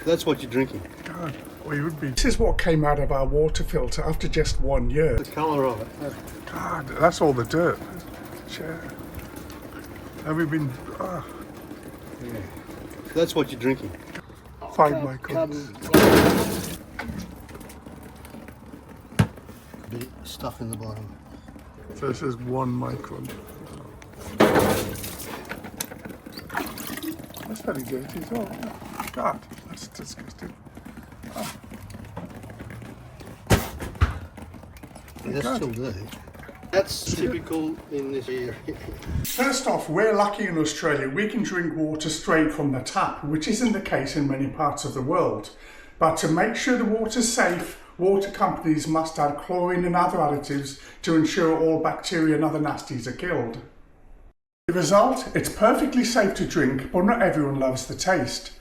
That's what you're drinking. God, we would be. This is what came out of our water filter after just 1 year. The colour of it. God, that's all the dirt. Sure. Have we been... Yeah. That's what you're drinking. 5 microns. Bit stuff in the bottom. So this is 1 micron. That's very dirty as well. God, that's disgusting. Oh. That's still dirty. That's typical in this area. First off, we're lucky in Australia. We can drink water straight from the tap, which isn't the case in many parts of the world. But to make sure the water's safe, water companies must add chlorine and other additives to ensure all bacteria and other nasties are killed. The result, it's perfectly safe to drink, but not everyone loves the taste.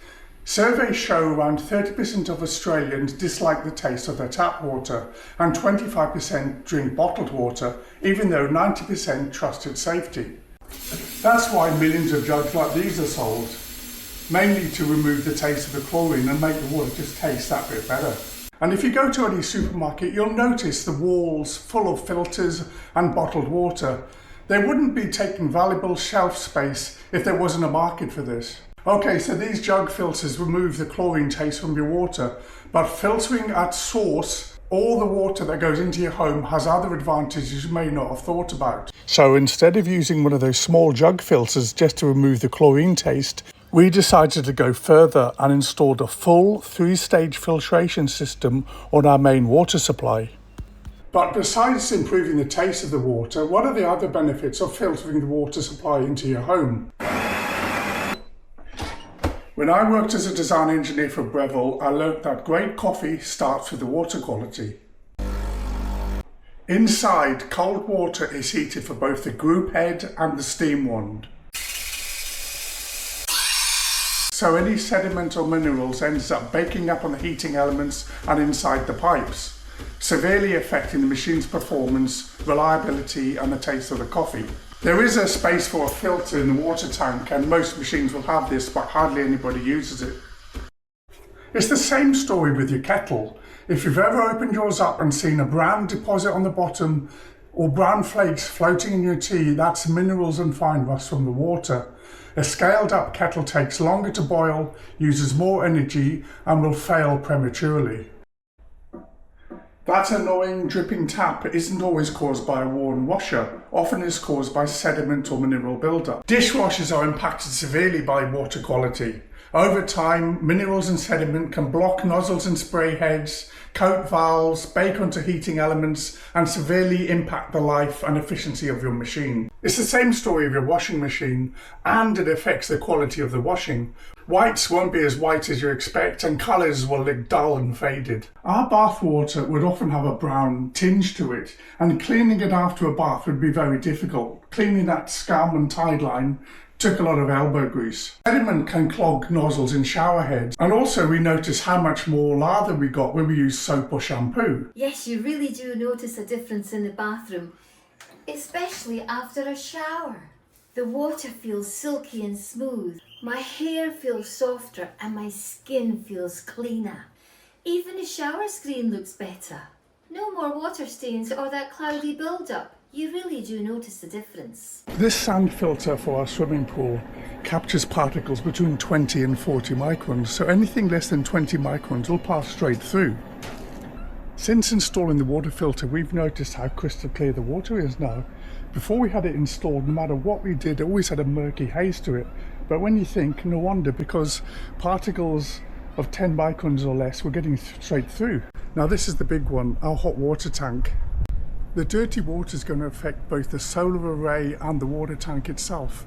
Surveys show around 30% of Australians dislike the taste of their tap water and 25% drink bottled water, even though 90% trust its safety. That's why millions of jugs like these are sold, mainly to remove the taste of the chlorine and make the water just taste that bit better. And if you go to any supermarket, you'll notice the walls full of filters and bottled water. They wouldn't be taking valuable shelf space if there wasn't a market for this. Okay, so these jug filters remove the chlorine taste from your water, but filtering at source all the water that goes into your home has other advantages you may not have thought about. So instead of using one of those small jug filters just to remove the chlorine taste, we decided to go further and installed a full 3-stage filtration system on our main water supply. But besides improving the taste of the water, what are the other benefits of filtering the water supply into your home? When I worked as a design engineer for Breville, I learnt that great coffee starts with the water quality. Inside, cold water is heated for both the group head and the steam wand. So any sediment or minerals ends up baking up on the heating elements and inside the pipes, severely affecting the machine's performance, reliability and the taste of the coffee. There is a space for a filter in the water tank and most machines will have this, but hardly anybody uses it. It's the same story with your kettle. If you've ever opened yours up and seen a brown deposit on the bottom or brown flakes floating in your tea, that's minerals and fine rust from the water. A scaled up kettle takes longer to boil, uses more energy and will fail prematurely. That annoying dripping tap isn't always caused by a worn washer, often is caused by sediment or mineral buildup. Dishwashers are impacted severely by water quality. Over time, minerals and sediment can block nozzles and spray heads, coat valves, bake onto heating elements, and severely impact the life and efficiency of your machine. It's the same story of your washing machine, and it affects the quality of the washing. Whites won't be as white as you expect, and colours will look dull and faded. Our bath water would often have a brown tinge to it, and cleaning it after a bath would be very difficult. Cleaning that scum and tide line took a lot of elbow grease. Sediment can clog nozzles in shower heads, and also we notice how much more lather we got when we use soap or shampoo. Yes, you really do notice a difference in the bathroom, especially after a shower. The water feels silky and smooth, my hair feels softer and my skin feels cleaner. Even the shower screen looks better. No more water stains or that cloudy build-up. You really do notice the difference. This sand filter for our swimming pool captures particles between 20 and 40 microns, so anything less than 20 microns will pass straight through. Since installing the water filter, we've noticed how crystal clear the water is now. Before we had it installed, no matter what we did, it always had a murky haze to it. But when you think, no wonder, because particles of 10 microns or less were getting straight through. Now this is the big one, our hot water tank. The dirty water is going to affect both the solar array and the water tank itself.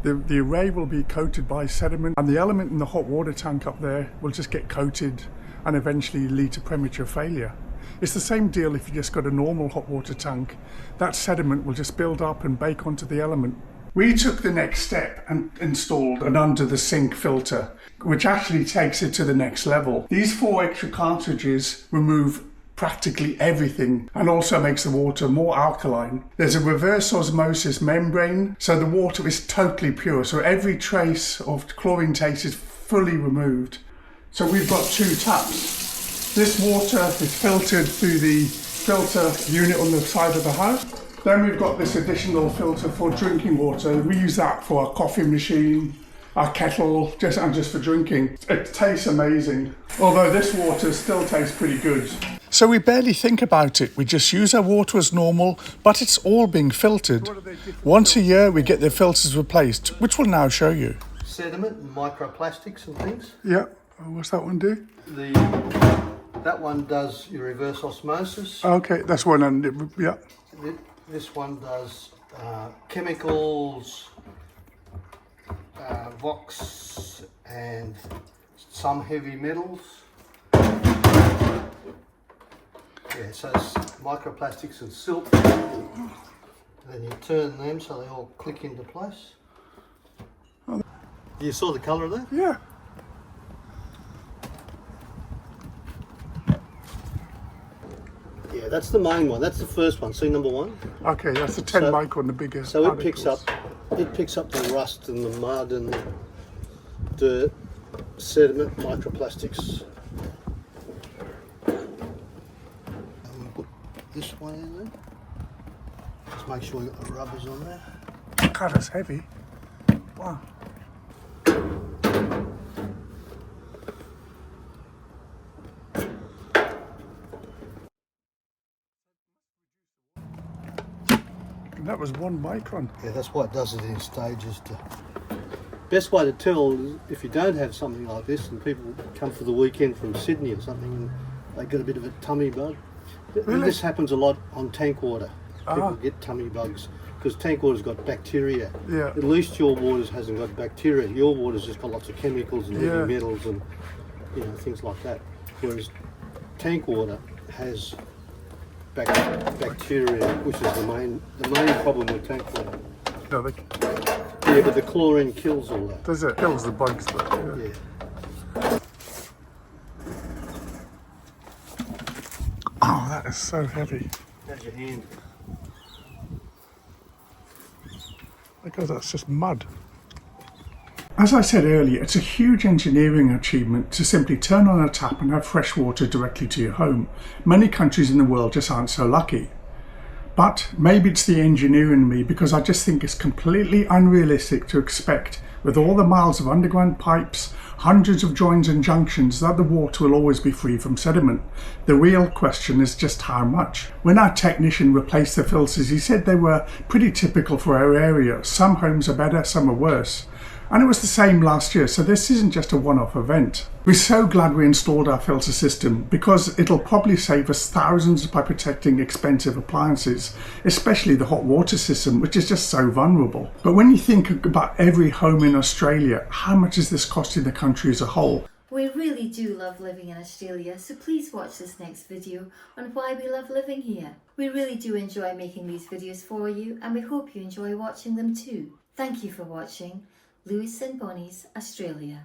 The array will be coated by sediment, and the element in the hot water tank up there will just get coated and eventually lead to premature failure. It's the same deal if you just got a normal hot water tank. That sediment will just build up and bake onto the element. We took the next step and installed an under the sink filter, which actually takes it to the next level. These 4 extra cartridges remove practically everything and also makes the water more alkaline. There's a reverse osmosis membrane, so the water is totally pure, so every trace of chlorine taste is fully removed. So we've got 2 taps. This water is filtered through the filter unit on the side of the house. Then we've got this additional filter for drinking water. We use that for our coffee machine, our kettle, just for drinking. It tastes amazing. Although this water still tastes pretty good. So we barely think about it. We just use our water as normal, but it's all being filtered. Once a year we get the filters replaced, which we'll now show you. Sediment and microplastics and things. Yeah, what's that one do? That one does your reverse osmosis. Okay, that's one, and yeah. This one does chemicals, vox, and some heavy metals. Yeah, so it's microplastics and silt. And then you turn them so they all click into place. You saw the colour of that? Yeah. Yeah, that's the main one. That's the first one. See number 1? Okay, that's the 10 micron, the bigger. So it picks particles. up the rust and the mud and the dirt, sediment, microplastics. And we put this one in there. Just make sure you got the rubbers on there. God, that's heavy. Wow. And that was 1 micron. Yeah, that's why it does it in stages. Best way to tell is if you don't have something like this and people come for the weekend from Sydney or something and they get a bit of a tummy bug. Really? This happens a lot on tank water. People get tummy bugs because tank water's got bacteria. Yeah. At least your water hasn't got bacteria. Your water's just got lots of chemicals and heavy metals and things like that. Whereas tank water has bacteria, which is the main problem with tank water. No, Yeah, but the chlorine kills all that. does it? Kills the bugs, but Yeah. Oh, that is so heavy. How's your hand? Because that's just mud. As I said earlier, it's a huge engineering achievement to simply turn on a tap and have fresh water directly to your home. Many countries in the world just aren't so lucky. But maybe it's the engineer in me, because I just think it's completely unrealistic to expect, with all the miles of underground pipes, hundreds of joins and junctions, that the water will always be free from sediment. The real question is just how much. When our technician replaced the filters, he said they were pretty typical for our area. Some homes are better, some are worse. And it was the same last year, so this isn't just a one-off event. We're so glad we installed our filter system, because it'll probably save us thousands by protecting expensive appliances, especially the hot water system, which is just so vulnerable. But when you think about every home in Australia, how much is this costing the country as a whole? We really do love living in Australia, so please watch this next video on why we love living here. We really do enjoy making these videos for you, and we hope you enjoy watching them too. Thank you for watching. Lewis and Bonnie's Australia.